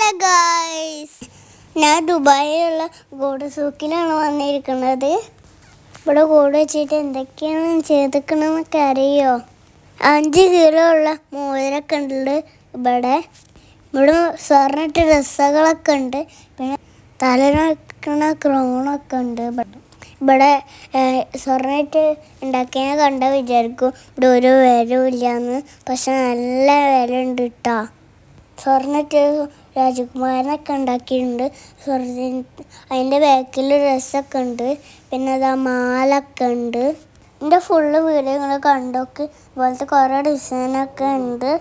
Hello guys, ഞാൻ ദുബായിലുള്ള God സൂക്കിലാണ് വന്നിരിക്കുന്നത്. ഇവിടെ ഗോഡ് വെച്ചിട്ട് എന്തൊക്കെയാണ് ചെയ്തിരിക്കണമെന്നൊക്കെ അറിയോ? 5 കിലോ ഉള്ള മോതിരൊക്കെ ഉണ്ട്. ഇവിടെ സ്വർണ്ണിട്ട ഡ്രസ്സുകളൊക്കെ ഉണ്ട്. പിന്നെ തലനക്കുന്ന ക്രൗണൊക്കെ ഉണ്ട്. ഇവിടെ സ്വർണ്ണമായിട്ട് ഉണ്ടാക്കിയതിനെ കണ്ടാൽ വിചാരിക്കും ഇവിടെ ഒരു വിലയില്ലാന്ന്. പക്ഷെ നല്ല വില ഉണ്ട് കേട്ടോ. സ്വർണ്ണമായിട്ട് രാജകുമാരനൊക്കെ ഉണ്ടാക്കിയിട്ടുണ്ട്. അതിൻ്റെ ബാക്കിൽ ഡ്രസ്സൊക്കെ ഉണ്ട്. പിന്നെ അതാ മാലൊക്കെ ഉണ്ട്. എൻ്റെ ഫുള്ള് വീഡിയോ നിങ്ങൾ കണ്ടോക്ക്. ഇതുപോലത്തെ കുറേ ഡിസൈനൊക്കെ ഉണ്ട്.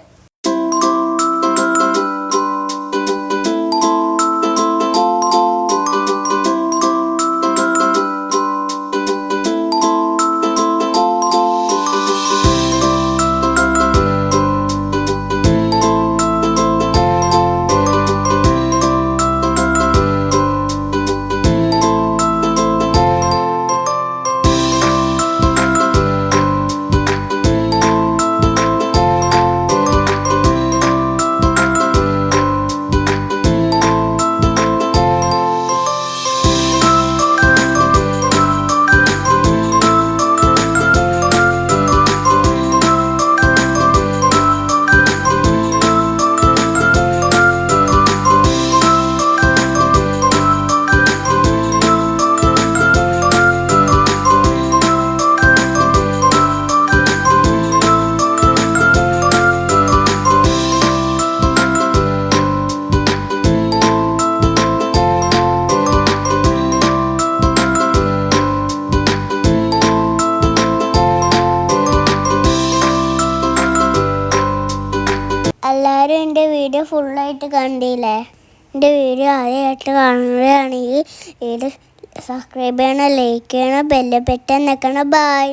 എല്ലാവരും എൻ്റെ വീഡിയോ ഫുള്ളായിട്ട് കണ്ടില്ലേ? എൻ്റെ വീഡിയോ ആദ്യമായിട്ട് കാണുകയാണെങ്കിൽ വീഡിയോ സബ്സ്ക്രൈബ് ചെയ്യണം, ലൈക്ക് ചെയ്യണം, ബെല്ല് ബട്ടൺ നിൽക്കണം. ബൈ.